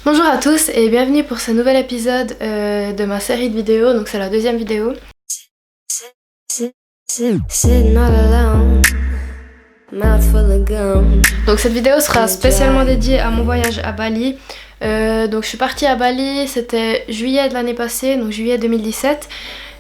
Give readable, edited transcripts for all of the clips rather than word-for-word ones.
Bonjour à tous et bienvenue pour ce nouvel épisode de ma série de vidéos, donc c'est la deuxième vidéo. Donc cette vidéo sera spécialement dédiée à mon voyage à Bali. Donc je suis partie à Bali, c'était juillet de l'année passée, donc juillet 2017.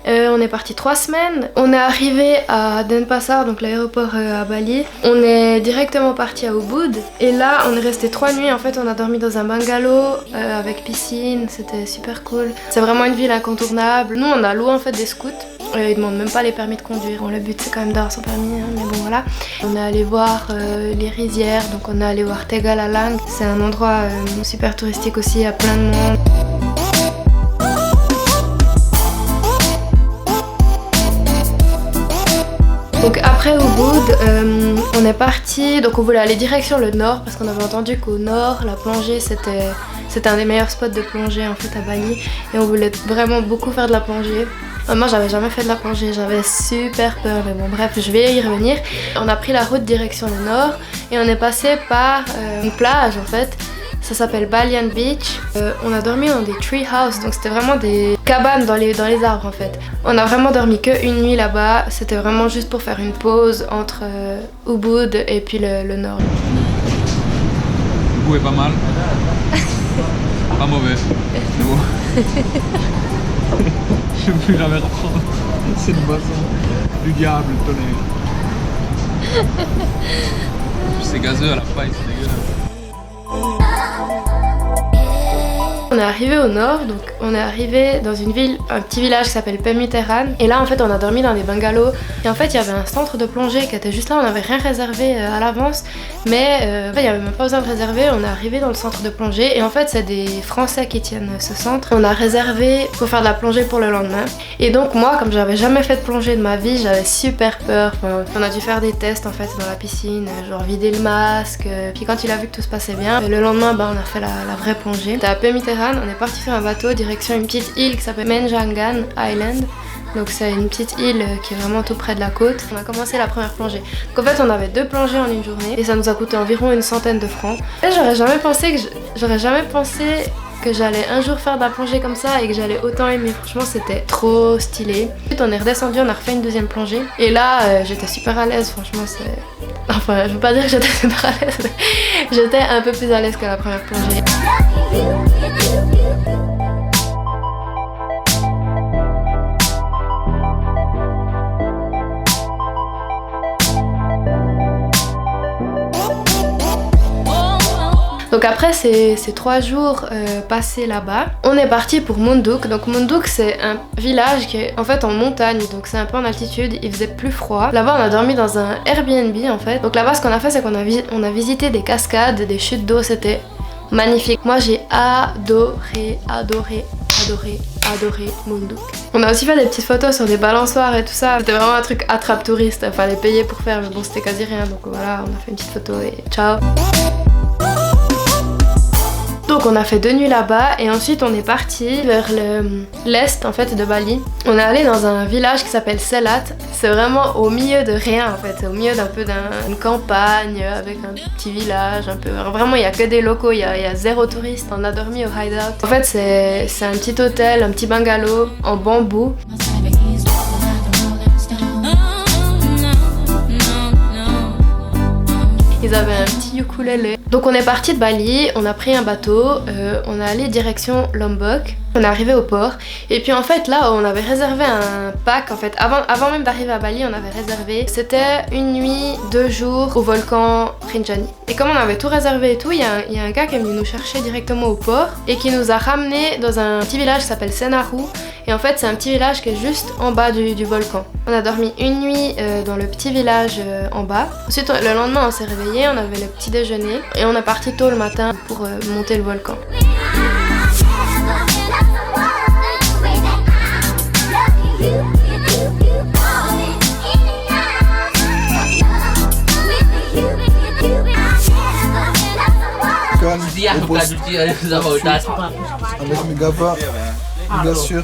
On est parti 3 semaines. On est arrivé à Denpasar, donc l'aéroport à Bali. On est directement parti à Ubud. Et là, on est resté 3 nuits. En fait, on a dormi dans un bungalow avec piscine. C'était super cool. C'est vraiment une ville incontournable. Nous, on a loué en fait des scouts. Ils demandent même pas les permis de conduire. Bon, le but, c'est quand même d'avoir son permis, hein, mais bon, voilà. On est allé voir les rizières. Donc, on est allé voir Tegalalang. C'est un endroit super touristique aussi. Il y a plein de monde. Donc après Ubud, on est parti, donc on voulait aller direction le nord parce qu'on avait entendu qu'au nord, la plongée c'était un des meilleurs spots de plongée en fait à Bali et on voulait vraiment beaucoup faire de la plongée. Moi j'avais jamais fait de la plongée, j'avais super peur mais bon bref je vais y revenir. On a pris la route direction le nord et on est passé par une plage en fait. Ça s'appelle Balian Beach. On a dormi dans des tree houses, donc c'était vraiment des cabanes dans les arbres en fait. On a vraiment dormi qu'une nuit là-bas, c'était vraiment juste pour faire une pause entre Ubud et puis le nord. Le goût est pas mal, pas mauvais, c'est beau. Je ne veux plus jamais reprendre cette boisson du diable, le tonnerre. C'est gazeux à la paille, c'est dégueulasse. On est arrivé au nord, donc on est arrivé dans une ville, un petit village qui s'appelle Pemiteran. Et là en fait on a dormi dans des bungalows. Et en fait il y avait un centre de plongée qui était juste là, on n'avait rien réservé à l'avance. Mais il n'y avait même pas besoin de réserver, on est arrivé dans le centre de plongée. Et en fait c'est des Français qui tiennent ce centre. On a réservé pour faire de la plongée pour le lendemain. Et donc moi comme j'avais jamais fait de plongée de ma vie, j'avais super peur. Enfin, on a dû faire des tests en fait dans la piscine, genre vider le masque. Puis quand il a vu que tout se passait bien, le lendemain on a fait la vraie plongée. C'était à Pemiteran. On est parti sur un bateau direction une petite île qui s'appelle Menjangan Island. Donc c'est une petite île qui est vraiment tout près de la côte. On a commencé la première plongée. Donc en fait on avait 2 plongées en une journée et ça nous a coûté environ une centaine de francs. Et j'aurais jamais pensé que j'allais un jour faire de la plongée comme ça et que j'allais autant aimer. Franchement c'était trop stylé. Ensuite on est redescendu, on a refait une deuxième plongée. Et là j'étais super à l'aise, franchement c'est... Enfin je veux pas dire que j'étais super à l'aise, mais j'étais un peu plus à l'aise que la première plongée. Donc après ces 3 jours passés là-bas, on est parti pour Munduk. Donc Munduk c'est un village qui est en fait en montagne, donc c'est un peu en altitude, il faisait plus froid. Là-bas on a dormi dans un Airbnb en fait. Donc là-bas ce qu'on a fait c'est qu'on a visité des cascades, des chutes d'eau, c'était magnifique. Moi j'ai adoré Munduk. On a aussi fait des petites photos sur des balançoires et tout ça. C'était vraiment un truc attrape touriste, il fallait payer pour faire mais bon c'était quasi rien. Donc voilà, on a fait une petite photo et ciao. Donc on a fait 2 nuits là-bas et ensuite on est parti vers l'est en fait de Bali. On est allé dans un village qui s'appelle Selat. C'est vraiment au milieu de rien en fait, c'est au milieu d'un peu d'une campagne avec un petit village un peu. Alors, vraiment il y a que des locaux, il y a 0 touristes. On a dormi au hideout. En fait c'est un petit hôtel, un petit bungalow en bambou. Ils avaient un petit ukulélé. Donc on est parti de Bali, on a pris un bateau, on est allé direction Lombok. On est arrivé au port et puis en fait là on avait réservé un pack en fait. Avant même d'arriver à Bali on avait réservé. C'était une nuit, 2 jours au volcan Rinjani. Et comme on avait tout réservé et tout, il y a un gars qui est venu nous chercher directement au port et qui nous a ramenés dans un petit village qui s'appelle Senaru. Et en fait c'est un petit village qui est juste en bas du volcan. On a dormi une nuit dans le petit village en bas. Ensuite le lendemain on s'est réveillé, on avait le petit déjeuner et on est parti tôt le matin pour monter le volcan. Avec mes gavas, bien sûr.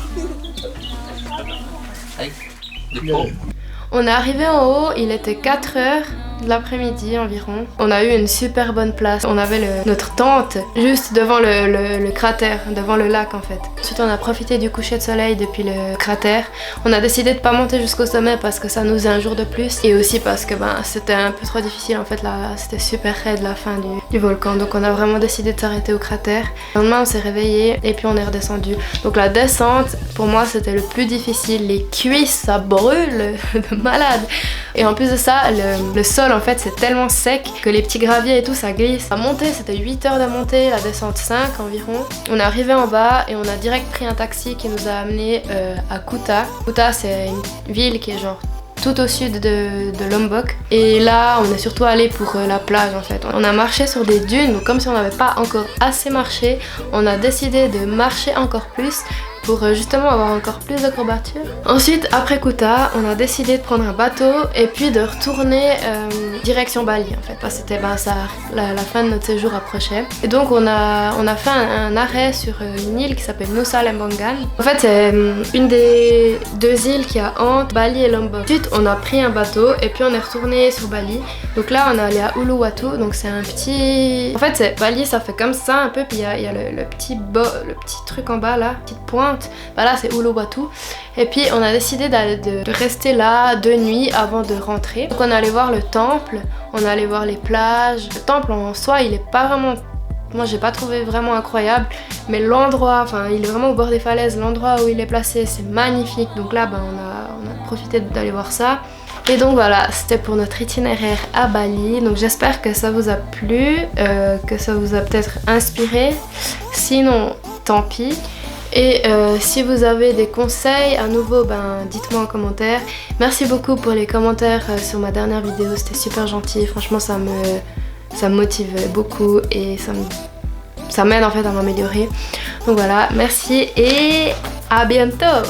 On est arrivé en haut, il était 4 heures de l'après-midi environ. On a eu une super bonne place. On avait notre tente juste devant le cratère, devant le lac en fait. Ensuite on a profité du coucher de soleil depuis le cratère. On a décidé de pas monter jusqu'au sommet parce que ça nous faisait un jour de plus et aussi parce que c'était un peu trop difficile en fait là, c'était super raide la fin du volcan. Donc on a vraiment décidé de s'arrêter au cratère. Le lendemain on s'est réveillé et puis on est redescendu. Donc la descente pour moi c'était le plus difficile. Les cuisses ça brûle de malade. Et en plus de ça, le sol en fait c'est tellement sec que les petits graviers et tout ça glisse. La montée c'était 8 heures de montée, la descente 5 environ. On est arrivé en bas et on a direct pris un taxi qui nous a amené à Kuta. Kuta c'est une ville qui est genre tout au sud de Lombok. Et là on est surtout allé pour la plage en fait. On a marché sur des dunes, donc comme si on n'avait pas encore assez marché, on a décidé de marcher encore plus pour justement avoir encore plus de courbatures. Ensuite, après Kuta, on a décidé de prendre un bateau et puis de retourner direction Bali en fait, parce que c'était la fin de notre séjour approchait. Et donc on a fait un arrêt sur une île qui s'appelle Nusa Lembongan. En fait, c'est une des deux îles qui a entre Bali et Lombok. Ensuite, on a pris un bateau et puis on est retourné sur Bali. Donc là, on est allé à Uluwatu, donc c'est un petit... En fait, Bali, ça fait comme ça un peu, puis il y a le petit truc en bas là, petite pointe. Là c'est Uluwatu et puis on a décidé de rester là 2 nuits avant de rentrer. Donc on est allé voir le temple, on est allé voir les plages. Le temple en soi il est pas vraiment, moi j'ai pas trouvé vraiment incroyable, mais l'endroit, enfin il est vraiment au bord des falaises, l'endroit où il est placé c'est magnifique. Donc là on a profité d'aller voir ça. Et donc voilà, c'était pour notre itinéraire à Bali. Donc j'espère que ça vous a plu, que ça vous a peut-être inspiré. Sinon tant pis. Et si vous avez des conseils à nouveau, dites-moi en commentaire. Merci beaucoup pour les commentaires sur ma dernière vidéo, c'était super gentil. Franchement ça me motive beaucoup et ça m'aide en fait à m'améliorer. Donc voilà, merci et à bientôt.